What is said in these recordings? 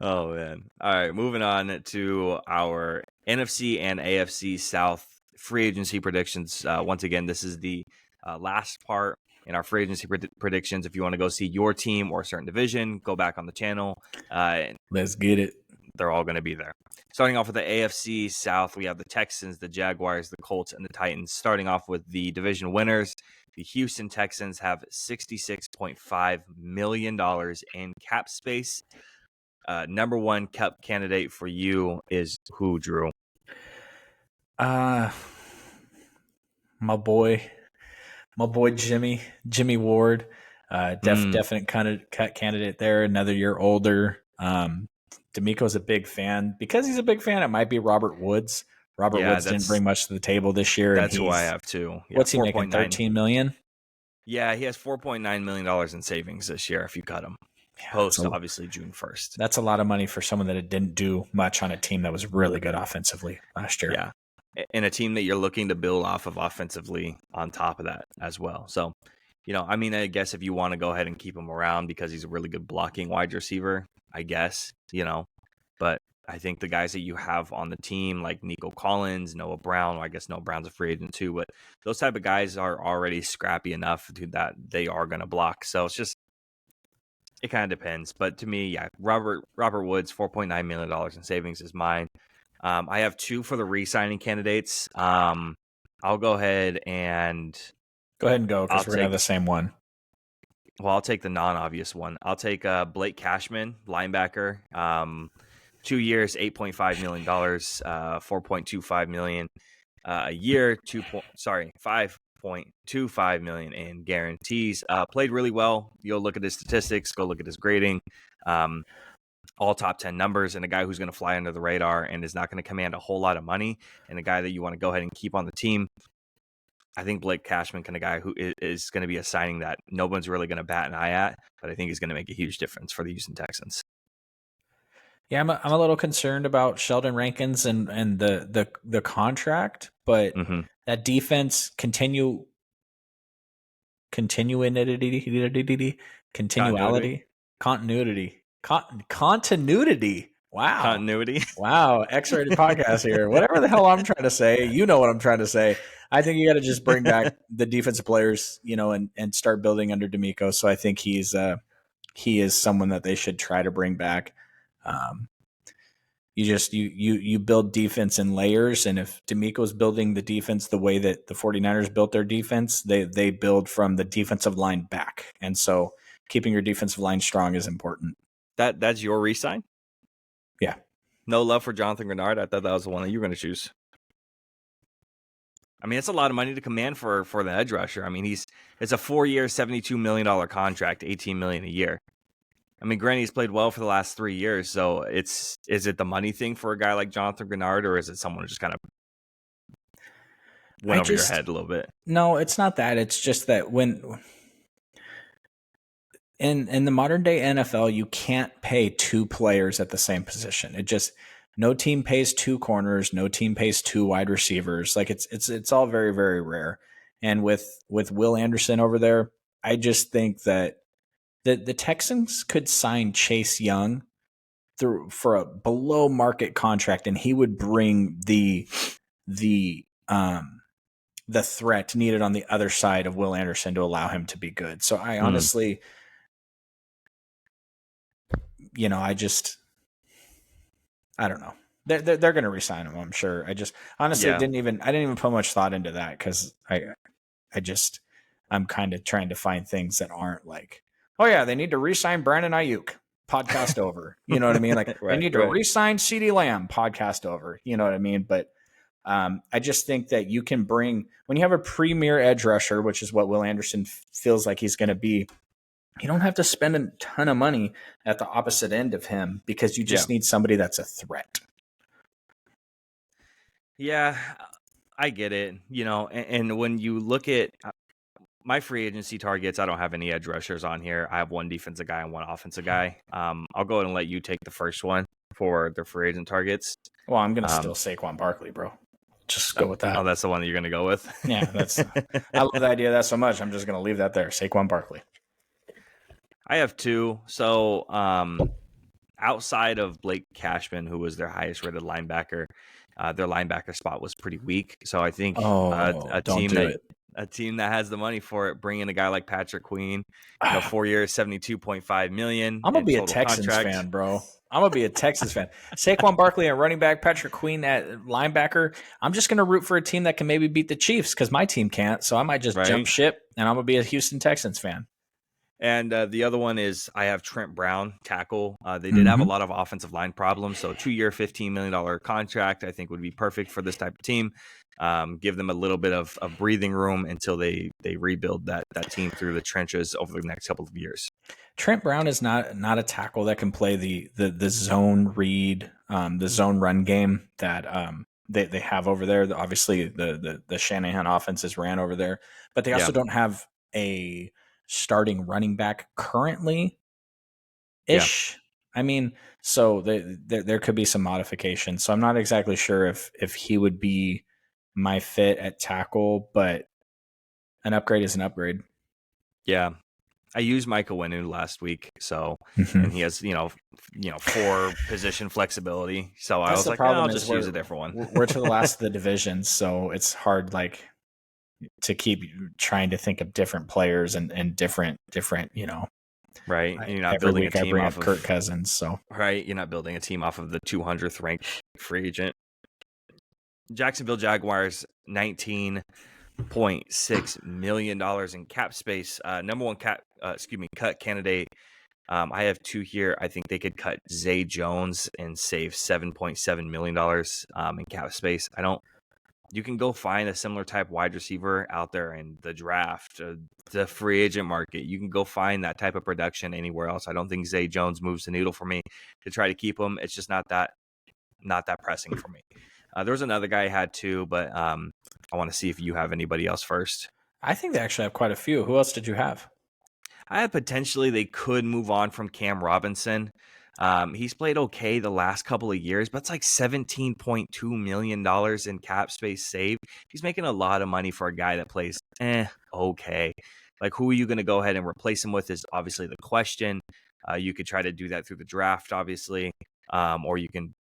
Oh, man. All right, moving on to our NFC and AFC South free agency predictions. Once again, this is the last part in our free agency predictions. If you want to go see your team or a certain division, go back on the channel. Let's get it. They're all going to be there. Starting off with the AFC South, we have the Texans, the Jaguars, the Colts, and the Titans. Starting off with the division winners, the Houston Texans have $66.5 million in cap space. Number one cap candidate for you is who, Drew? My boy Jimmy Ward. Definite kind of cut candidate there. Another year older. D'Amico's a big fan. Because he's a big fan, it might be Robert Woods. Robert Woods didn't bring much to the table this year. That's who I have too. Yeah, what's he making? $13 million? Yeah, he has $4.9 million in savings this year if you cut him. Post, obviously, June 1st. That's a lot of money for someone that didn't do much on a team that was really good offensively last year. Yeah, and a team that you're looking to build off of offensively on top of that as well. So, I mean, I guess if you want to go ahead and keep him around because he's a really good blocking wide receiver, I guess, But I think the guys that you have on the team, like Nico Collins, Noah Brown, I guess Noah Brown's a free agent too, but those type of guys are already scrappy enough that they are going to block. So it's just, it kind of depends. But to me, yeah, Robert Woods, $4.9 million in savings is mine. I have two for the re-signing candidates. I'll go ahead and go because we're going to have the same one. Well, I'll take the non-obvious one. I'll take Blake Cashman, linebacker. 2 years, $8.5 million, $4.25 million a year. $5.25 million in guarantees. Played really well. You'll look at his statistics. Go look at his grading. All top 10 numbers, and a guy who's going to fly under the radar and is not going to command a whole lot of money, and a guy that you want to go ahead and keep on the team. I think Blake Cashman kind of guy who is going to be a signing that no one's really going to bat an eye at, but I think he's going to make a huge difference for the Houston Texans. Yeah, I'm a little concerned about Sheldon Rankins and the contract, but that defense continuity. Wow. Continuity. Wow. X-rated podcast here. Whatever the hell I'm trying to say, you know what I'm trying to say. I think you got to just bring back the defensive players, and start building under D'Amico. So I think he is someone that they should try to bring back. You build defense in layers, and if D'Amico's building the defense the way that the 49ers built their defense, they build from the defensive line back. And so keeping your defensive line strong is important. That's your re-sign? Yeah. No love for Jonathan Grenard? I thought that was the one that you were going to choose. I mean, it's a lot of money to command for the edge rusher. I mean, it's a 4-year, $72 million contract, $18 million a year. I mean, granted, he's played well for the last 3 years, so is it the money thing for a guy like Jonathan Grenard, or is it someone who just kind of went over your head a little bit? No, it's not that. It's just that when in the modern day NFL, you can't pay two players at the same position. No team pays two corners, no team pays two wide receivers. Like it's all very, very rare. And with Will Anderson over there, I just think that the Texans could sign Chase Young for a below market contract, and he would bring the threat needed on the other side of Will Anderson to allow him to be good. So I honestly, I don't know. They're going to re-sign him, I'm sure. I just honestly didn't even put much thought into that because I'm kind of trying to find things that aren't like, oh yeah, they need to re-sign Brandon Ayuk. Podcast over. You know what I mean? Like they need to re-sign CeeDee Lamb. Podcast over. You know what I mean? But I just think that you can bring, when you have a premier edge rusher, which is what Will Anderson feels like he's going to be, you don't have to spend a ton of money at the opposite end of him because you just need somebody that's a threat. Yeah, I get it. And when you look at my free agency targets, I don't have any edge rushers on here. I have one defensive guy and one offensive guy. I'll go ahead and let you take the first one for the free agent targets. Well, I'm going to still Saquon Barkley, bro. Just go with that. Oh, that's the one that you're going to go with? Yeah, I love the idea of that so much. I'm just going to leave that there. Saquon Barkley. I have two. So I outside of Blake Cashman, who was their highest rated linebacker, their linebacker spot was pretty weak. So I think a don't team do that it. a team that has the money for it, bring in a guy like Patrick Queen, 4 years, $72.5 million I'm gonna in be a total Texans contract. fan, bro. I'm gonna be a Texans fan. Saquon Barkley at running back, Patrick Queen at linebacker. I'm just gonna root for a team that can maybe beat the Chiefs because my team can't. So I might just jump Right. ship, and I'm gonna be a Houston Texans fan. And the other one is I have Trent Brown, tackle. They did have a lot of offensive line problems, so 2-year, $15 million contract I think would be perfect for this type of team. Give them a little bit of breathing room until they rebuild that team through the trenches over the next couple of years. Trent Brown is not a tackle that can play the zone read, the zone run game that they have over there. Obviously, the Shanahan offenses ran over there, but they also don't have a starting running back currently. Ish. I mean, so there could be some modifications. So I'm not exactly sure if he would be my fit at tackle, but an upgrade is an upgrade. Yeah. I used Michael Winu last week, so and he has 4 position flexibility. So I was like, I'll just use a different one. We're to the last of the divisions, so it's hard to keep trying to think of different players and different. Right. You're not every building week a team I bring off up of Kirk Cousins. So right, you're not building a team off of the 200th ranked free agent. Jacksonville Jaguars, $19.6 million in cap space. Number one cut candidate. I have 2 here. I think they could cut Zay Jones and save $7.7 million in cap space. You can go find a similar type wide receiver out there in the draft, the free agent market. You can go find that type of production anywhere else. I don't think Zay Jones moves the needle for me to try to keep him. It's just not that pressing for me. There was another guy I had too, but I want to see if you have anybody else first. I think they actually have quite a few. Who else did you have? I had potentially they could move on from Cam Robinson. He's played okay the last couple of years, but it's like $17.2 million in cap space saved. He's making a lot of money for a guy that plays okay. Like, who are you going to go ahead and replace him with is obviously the question. You could try to do that through the draft, obviously, or you could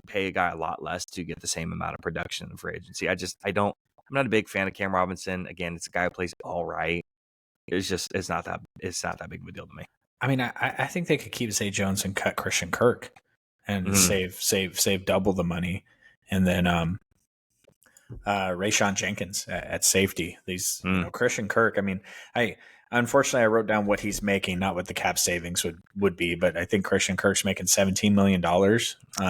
pay a guy a lot less to get the same amount of production in free agency. I'm not a big fan of Cam Robinson. Again, it's a guy who plays all right. It's not that big of a deal to me. I mean, I think they could keep Zay Jones and cut Christian Kirk and save double the money, and then Rayshon Jenkins at safety. Christian Kirk. I mean, unfortunately I wrote down what he's making, not what the cap savings would be, but I think Christian Kirk's making $17 million,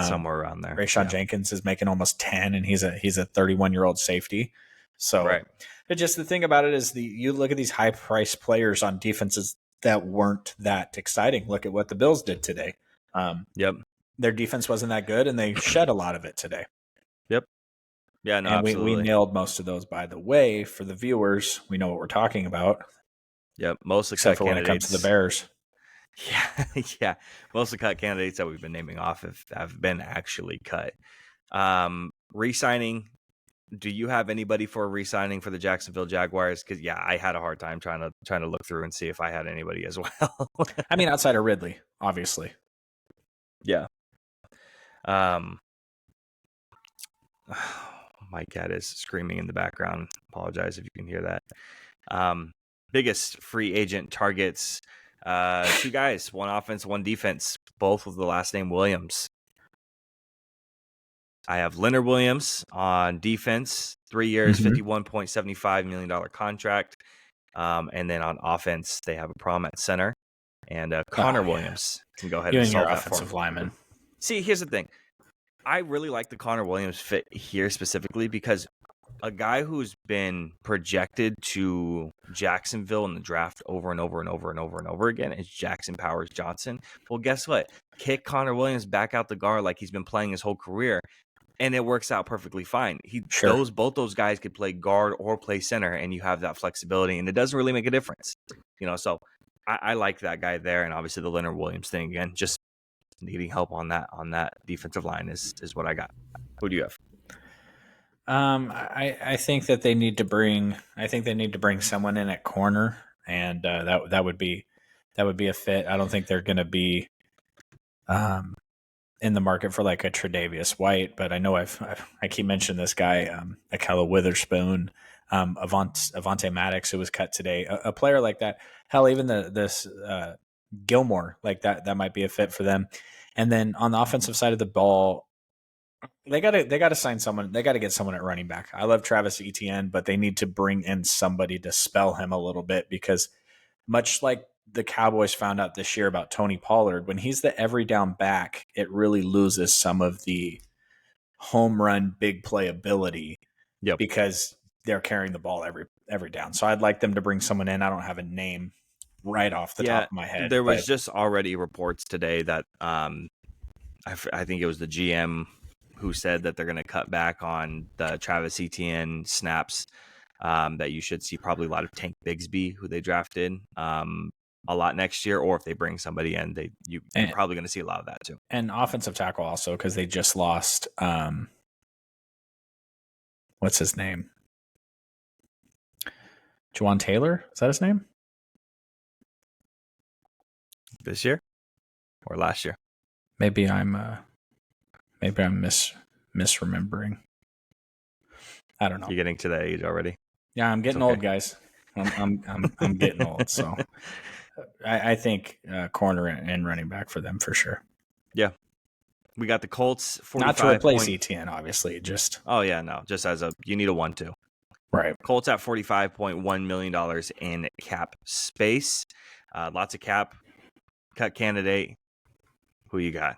somewhere around there. Rayshon Jenkins is making almost 10, and he's a 31-year-old safety. So, right. But just the thing about it is you look at these high priced players on defenses that weren't that exciting. Look at what the Bills did today. Yep. Their defense wasn't that good, and they shed a lot of it today. Yep. Yeah, no, and absolutely. we nailed most of those, by the way. For the viewers, we know what we're talking about. Yep. Most of the except for when it comes to the Bears. Yeah. Yeah. Most of the cut candidates that we've been naming off have been actually cut. Re-signing. Do you have anybody for re-signing for the Jacksonville Jaguars? Because I had a hard time trying to look through and see if I had anybody as well. I mean, outside of Ridley, obviously. Yeah. My cat is screaming in the background. Apologize if you can hear that. Biggest free agent targets. 2 guys, 1 offense, 1 defense, both with the last name Williams. I have Leonard Williams on defense, 3 years, $51.75 million contract. And then on offense, they have a problem at center. And Connor Williams can go ahead and solve that offensive lineman. See, here's the thing. I really like the Connor Williams fit here specifically because a guy who's been projected to Jacksonville in the draft over and over and over and over and over again is Jackson Powers Johnson. Well, guess what? Kick Connor Williams back out the guard like he's been playing his whole career, and it works out perfectly fine. Both those guys could play guard or play center, and you have that flexibility, and it doesn't really make a difference. So I like that guy there, and obviously the Leonard Williams thing again, just needing help on that defensive line is what I got. Who do you have? I think that they need to bring someone in at corner, and that would be a fit. I don't think they're going to be in the market for like a Tre'Davious White, but I know I keep mentioning this guy, Akella Witherspoon, Avante Maddox, who was cut today, a player like that. Hell, even this Gilmore, like that might be a fit for them. And then on the offensive side of the ball, they gotta sign someone. They gotta get someone at running back. I love Travis Etienne, but they need to bring in somebody to spell him a little bit, because much like the Cowboys found out this year about Tony Pollard, when he's the every down back, it really loses some of the home run big play ability. Yep. Because they're carrying the ball every down. So I'd like them to bring someone in. I don't have a name right off the top of my head. There was just already reports today that I think it was the GM who said that they're going to cut back on the Travis Etienne snaps. That you should see probably a lot of Tank Bigsby, who they drafted a lot next year, or if they bring somebody in, you're probably going to see a lot of that too. And offensive tackle also, because they just lost what's his name? Juwan Taylor? Is that his name? This year or last year? Maybe I'm misremembering. I don't know. You're getting to that age already. Yeah, I'm getting old, guys. I'm getting old. So I think corner and running back for them for sure. Yeah. We got the Colts. Not to replace ETN, obviously. Just just as you need a 1-2. Right. Colts at $45.1 million in cap space. Lots of cap. Cut candidate. Who you got?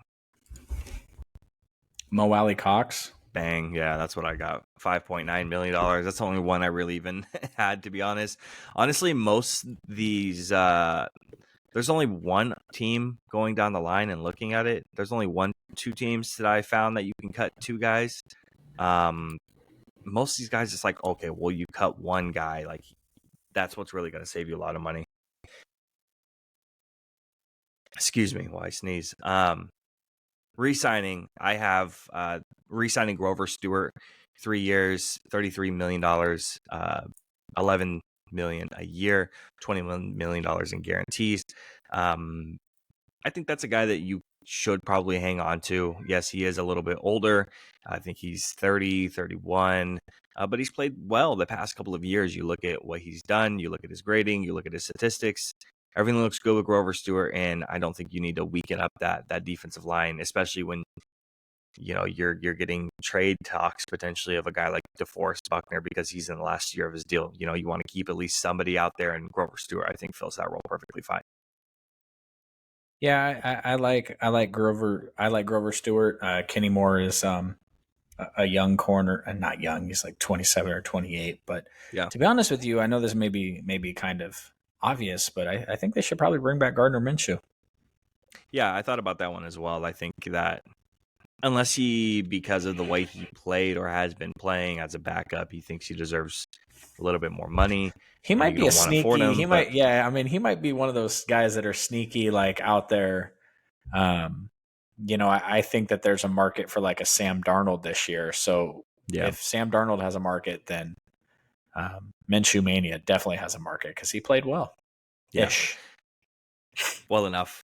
Mo Alley Cox. Bang. Yeah, that's what I got. $5.9 million. That's the only one I really even had, to be honest. Honestly, most these, there's only one team going down the line and looking at it. There's only two teams that I found that you can cut two guys. Most of these guys, it's like, okay, well, you cut one guy. Like, that's what's really going to save you a lot of money. Excuse me while I sneeze. Re-signing, I have re-signing Grover Stewart, 3 years, $33 million, $11 million a year, $21 million in guarantees. I think that's a guy that you should probably hang on to. Yes, he is a little bit older. I think he's 30, 31, but he's played well the past couple of years. You look at what he's done, you look at his grading, you look at his statistics. Everything looks good with Grover Stewart, and I don't think you need to weaken up that defensive line, especially when you're getting trade talks potentially of a guy like DeForest Buckner because he's in the last year of his deal. You want to keep at least somebody out there, and Grover Stewart, I think, fills that role perfectly fine. Yeah, I like Grover. I like Grover Stewart. Kenny Moore is a young corner, and not young. He's like 27 or 28. But yeah, to be honest with you, I know this may be kind of obvious, but I think they should probably bring back Gardner Minshew. Yeah, I thought about that one as well. I think that unless he, because of the way he played or has been playing as a backup, he thinks he deserves a little bit more money. He might be a sneaky. He might be one of those guys that are sneaky, like out there. I think that there's a market for like a Sam Darnold this year. So if Sam Darnold has a market, then Minshew Mania definitely has a market because he played well. Ish. Well enough.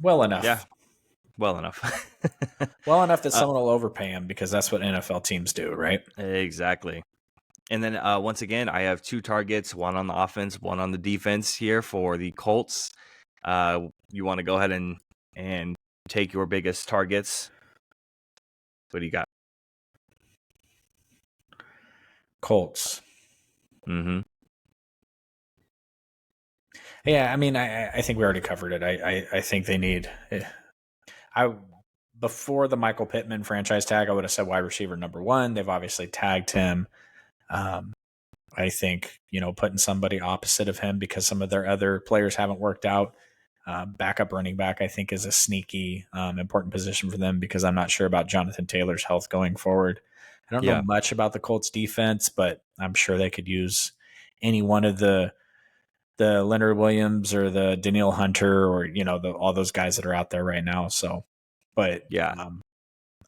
Yeah. Well enough. Well enough that someone will overpay him because that's what NFL teams do, right? Exactly. And then once again, I have two targets, one on the offense, one on the defense here for the Colts. You want to go ahead and take your biggest targets? What do you got? Colts. Mm-hmm. Yeah, I mean, I think we already covered it. I think they need. Before the Michael Pittman franchise tag, I would have said wide receiver number 1. They've obviously tagged him. I think putting somebody opposite of him because some of their other players haven't worked out. Backup running back, I think, is a sneaky important position for them because I'm not sure about Jonathan Taylor's health going forward. I don't know much about the Colts defense, but I'm sure they could use any one of the Leonard Williams or the Danielle Hunter or all those guys that are out there right now. So, but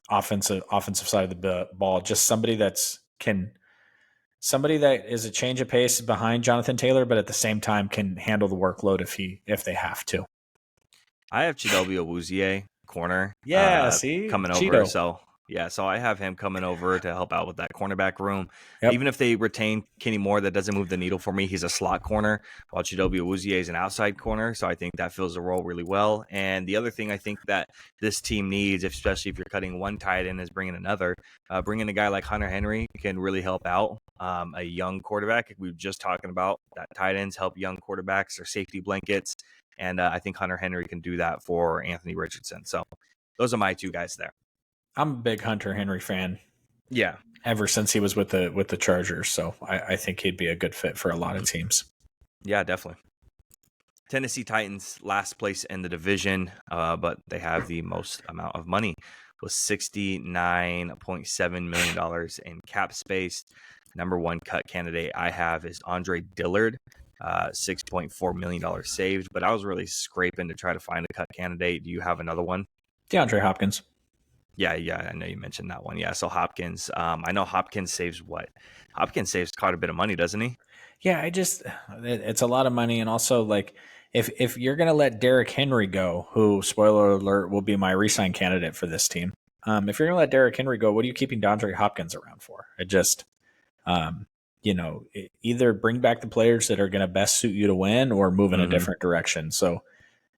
offensive side of the ball, just somebody that is a change of pace behind Jonathan Taylor, but at the same time can handle the workload if they have to. I have Chidobe Awuzie corner. Yeah, see? Coming over. Cheeto. So yeah, so I have him coming over to help out with that cornerback room. Yep. Even if they retain Kenny Moore, that doesn't move the needle for me. He's a slot corner, while Chidobe Awuzie is an outside corner. So I think that fills the role really well. And the other thing I think that this team needs, especially if you're cutting one tight end, is bringing another. Bringing a guy like Hunter Henry can really help out a young quarterback. We were just talking about that tight ends help young quarterbacks or safety blankets. And I think Hunter Henry can do that for Anthony Richardson. So those are my two guys there. I'm a big Hunter Henry fan. Yeah. Ever since he was with the Chargers. So I think he'd be a good fit for a lot of teams. Yeah, definitely. Tennessee Titans, last place in the division, but they have the most amount of money with $69.7 million in cap space. Number one cut candidate I have is Andre Dillard, $6.4 million saved, but I was really scraping to try to find a cut candidate. Do you have another one? DeAndre Hopkins. Yeah, I know you mentioned that one. Yeah, so Hopkins, I know Hopkins saves what? Hopkins saves quite a bit of money, doesn't he? Yeah, it's a lot of money. And also, like, if you're going to let Derrick Henry go, who, spoiler alert, will be my re-sign candidate for this team, if you're going to let Derrick Henry go, what are you keeping DeAndre Hopkins around for? It just, either bring back the players that are going to best suit you to win or move in a different direction. So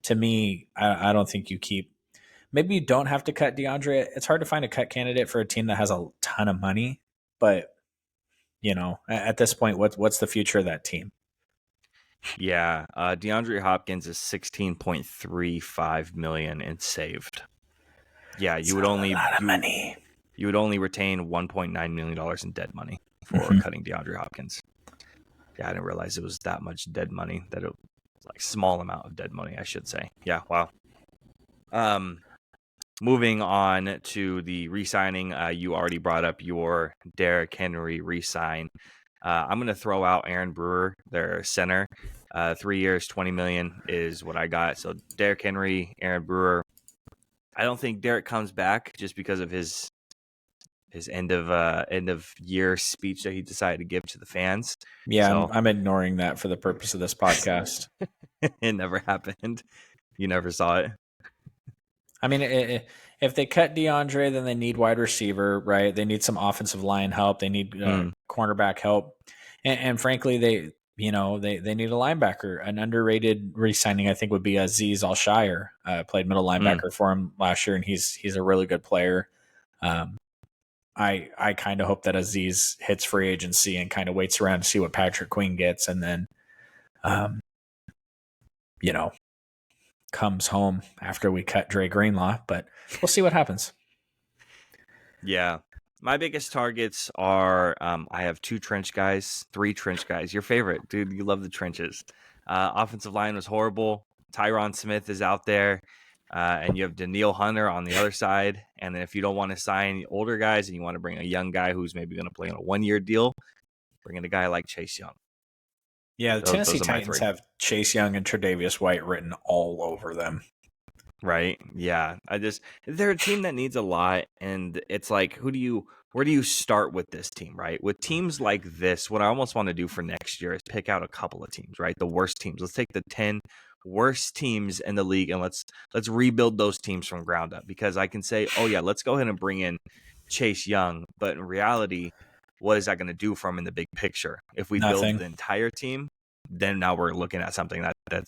to me, I don't think you keep. Maybe you don't have to cut DeAndre. It's hard to find a cut candidate for a team that has a ton of money, but at this point, what's the future of that team? Yeah, DeAndre Hopkins is $16.35 million and saved. Yeah, you would only retain $1.9 million in dead money for cutting DeAndre Hopkins. Yeah, I didn't realize it was that much dead money. That it was like small amount of dead money, I should say. Yeah, wow. Moving on to the re-signing, you already brought up your Derrick Henry re-sign. I'm going to throw out Aaron Brewer, their center. 3 years, $20 million is what I got. So Derrick Henry, Aaron Brewer. I don't think Derrick comes back just because of his end of year speech that he decided to give to the fans. Yeah, so, I'm ignoring that for the purpose of this podcast. It never happened. You never saw it. I mean, if they cut DeAndre, then they need wide receiver, right? They need some offensive line help. They need cornerback help, and frankly, they need a linebacker. An underrated re-signing, I think, would be Azeez Al-Shire. Played middle linebacker for him last year, and he's a really good player. I kind of hope that Azeez hits free agency and kind of waits around to see what Patrick Queen gets, and then, comes home after we cut Dre Greenlaw, but we'll see what happens. Yeah. My biggest targets are I have three trench guys. Your favorite, dude. You love the trenches. Offensive line was horrible. Tyron Smith is out there. And you have Danielle Hunter on the other side. And then if you don't want to sign older guys and you want to bring a young guy who's maybe going to play on a 1-year deal, bring in a guy like Chase Young. Yeah, the Tennessee Titans have Chase Young and Tre'Davious White written all over them. Right. Yeah. They're a team that needs a lot. And it's like, where do you start with this team, right? With teams like this, what I almost want to do for next year is pick out a couple of teams, right? The worst teams. Let's take the 10 worst teams in the league and let's rebuild those teams from ground up, because I can say, oh yeah, let's go ahead and bring in Chase Young. But in reality, what is that going to do for him in the big picture? If we build the entire team, then now we're looking at something that's